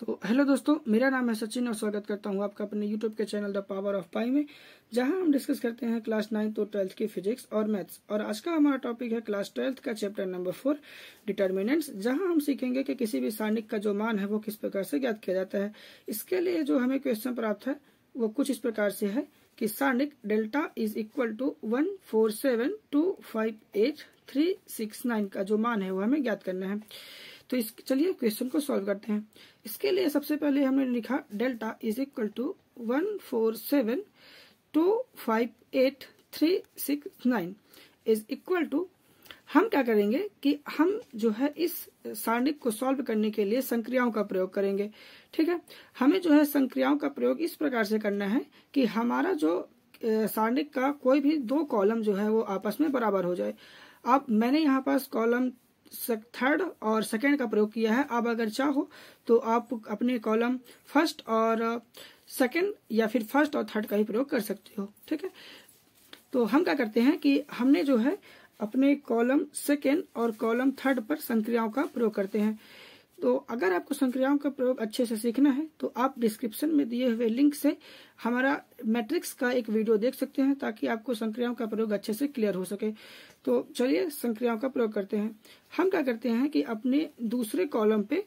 तो हेलो दोस्तों, मेरा नाम है सचिन और स्वागत करता हूं आपका अपने यूट्यूब के चैनल द पावर ऑफ पाई में, जहां हम डिस्कस करते हैं क्लास 9 और 12 की फिजिक्स और मैथ्स। और आज का हमारा टॉपिक है क्लास 12 का चैप्टर नंबर 4 डिटर्मिनेंट्स, जहां हम सीखेंगे कि किसी भी सारणिक का जो मान है वो किस प्रकार से ज्ञात किया जाता है। इसके लिए जो हमें क्वेश्चन प्राप्त है वो कुछ इस प्रकार से है कि सारणिक डेल्टा इज इक्वल टू 147258369 का जो मान है वो हमें ज्ञात करना है। तो चलिए क्वेश्चन को सॉल्व करते हैं। इसके लिए सबसे पहले हमने लिखा delta is equal to 147258369 is equal to, हम क्या करेंगे कि हम जो है इस सारणिक को सॉल्व करने के लिए संक्रियाओं का प्रयोग करेंगे। ठीक है, हमें जो है संक्रियाओं का प्रयोग इस प्रकार से करना है कि हमारा जो सारणिक का कोई भी दो कॉलम जो है वो आपस में बराबर हो जाए। अब मैंने यहाँ पास कॉलम थर्ड और सेकेंड का प्रयोग किया है। आप अगर चाहो तो आप अपने कॉलम फर्स्ट और सेकेंड या फिर फर्स्ट और थर्ड का ही प्रयोग कर सकते हो। ठीक है, तो हम क्या करते हैं कि हमने जो है अपने कॉलम सेकेंड और कॉलम थर्ड पर संक्रियाओं का प्रयोग करते हैं। तो अगर आपको संक्रियाओं का प्रयोग अच्छे से सीखना है तो आप डिस्क्रिप्शन में दिए हुए लिंक से हमारा मैट्रिक्स का एक वीडियो देख सकते हैं, ताकि आपको संक्रियाओं का प्रयोग अच्छे से क्लियर हो सके। तो चलिए संक्रियाओं का प्रयोग करते हैं। हम क्या करते हैं कि अपने दूसरे कॉलम पे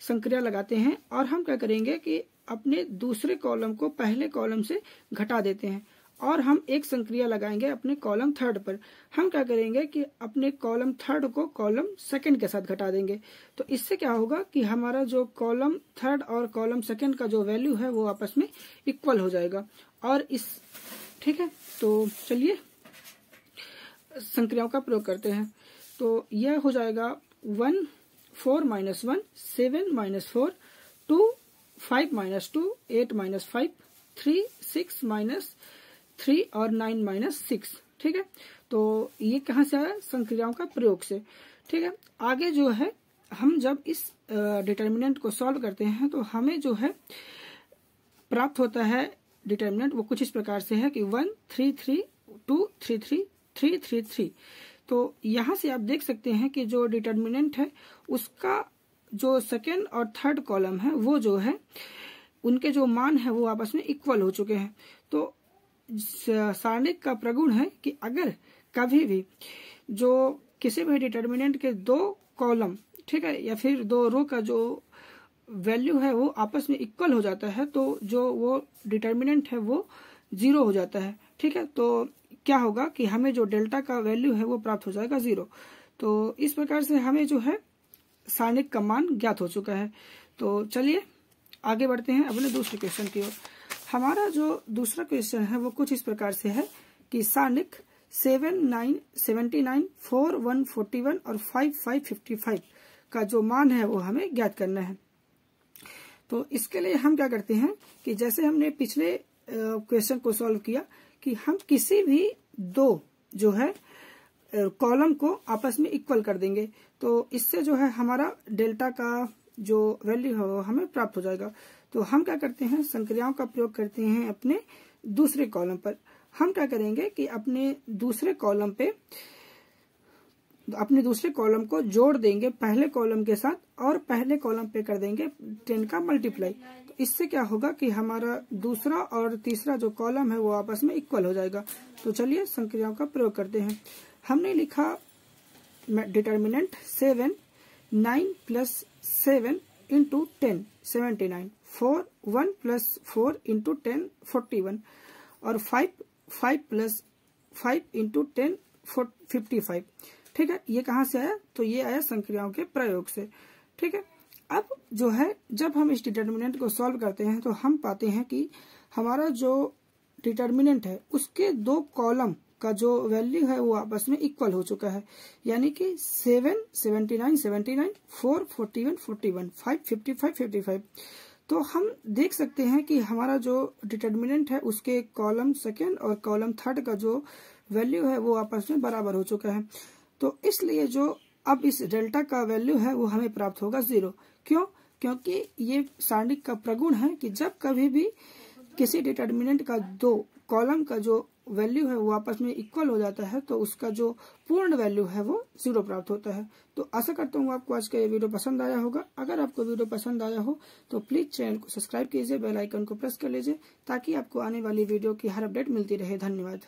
संक्रिया लगाते हैं और हम क्या करेंगे कि अपने दूसरे कॉलम को पहले कॉलम से घटा देते हैं और हम एक संक्रिया लगाएंगे अपने कॉलम थर्ड पर। हम क्या करेंगे कि अपने कॉलम थर्ड को कॉलम सेकंड के साथ घटा देंगे। तो इससे क्या होगा कि हमारा जो कॉलम थर्ड और कॉलम सेकंड का जो वैल्यू है वो आपस में इक्वल हो जाएगा। और ठीक है, तो चलिए संक्रियाओं का प्रयोग करते हैं। तो यह हो जाएगा 1 4 -1 7 -4 2 5 -2 8 -5 3 6 -3 और 9 -6। ठीक है, तो ये कहाँ से आया? संक्रियाओं का प्रयोग से। ठीक है, आगे जो है हम जब इस डिटर्मिनेंट को सॉल्व करते हैं तो हमें जो है प्राप्त होता है डिटर्मिनेंट वो कुछ इस प्रकार से है कि 1 3 3 2 3 3 3 3 3। तो यहाँ से आप देख सकते हैं कि जो डिटर्मिनेंट है उसका जो सेकेंड और थर्ड कॉलम है वो जो है उनके जो मान है वो आपस में इक्वल हो चुके हैं। तो सारणिक का प्रगुण है कि अगर कभी भी जो किसी भी डिटर्मिनेंट के दो कॉलम, ठीक है, या फिर दो रो का जो वैल्यू है वो आपस में इक्वल हो जाता है तो जो वो डिटर्मिनेंट है वो 0 हो जाता है। ठीक है, तो क्या होगा कि हमें जो डेल्टा का वैल्यू है वो प्राप्त हो जाएगा 0। तो इस प्रकार से हमें जो है सारणिक का मान ज्ञात हो चुका है। तो चलिए आगे बढ़ते हैं अपने दूसरे क्वेश्चन की ओर। हमारा जो दूसरा क्वेश्चन है वो कुछ इस प्रकार से है कि सारणिक 7 9 79 4 1 41 और 5 5 55 का जो मान है वो हमें ज्ञात करना है। तो इसके लिए हम क्या करते हैं कि जैसे हमने पिछले क्वेश्चन को सॉल्व किया कि हम किसी भी दो जो है कॉलम को आपस में इक्वल कर देंगे। तो इससे जो है हमारा डेल्टा का जो वैल्यू है वो हमें प्राप्त हो जाएगा। तो हम क्या करते हैं, संक्रियाओं का प्रयोग करते हैं अपने दूसरे कॉलम पर। हम क्या करेंगे कि अपने दूसरे कॉलम को जोड़ देंगे पहले कॉलम के साथ और पहले कॉलम पे कर देंगे 10 का मल्टीप्लाई। तो इससे क्या होगा कि हमारा दूसरा और तीसरा जो कॉलम है वो आपस में इक्वल हो जाएगा। तो चलिए संक्रियाओं का प्रयोग करते हैं। हमने लिखा डिटर्मिनेंट 7 9 + 7 × 10 79 4 1 + 4 × 10 41 और 5 5 + 5 × 10 55। ठीक है, ये कहाँ से आया? तो ये आया संक्रियाओं के प्रयोग से। ठीक है, अब जो है जब हम इस डिटर्मिनेंट को सॉल्व करते हैं तो हम पाते हैं कि हमारा जो डिटर्मिनेंट है उसके दो कॉलम का जो वैल्यू है वो आपस में इक्वल हो चुका है। यानी कि 7 79 79 4 41 41 5 55 55। तो हम देख सकते हैं कि हमारा जो डिटर्मिनेंट है उसके कॉलम सेकेंड और कॉलम थर्ड का जो वैल्यू है वो आपस में बराबर हो चुका है। तो इसलिए जो अब इस डेल्टा का वैल्यू है वो हमें प्राप्त होगा 0। क्यों? क्योंकि ये सारणिक का प्रगुण है कि जब कभी भी किसी डिटर्मिनेंट का दो कॉलम का जो वैल्यू है वो आपस में इक्वल हो जाता है तो उसका जो पूर्ण वैल्यू है वो 0 प्राप्त होता है। तो आशा करता हूँ आपको आज का ये वीडियो पसंद आया होगा। अगर आपको वीडियो पसंद आया हो तो प्लीज चैनल को सब्सक्राइब कीजिए, बेल आइकन को प्रेस कर लीजिए ताकि आपको आने वाली वीडियो की हर अपडेट मिलती रहे। धन्यवाद।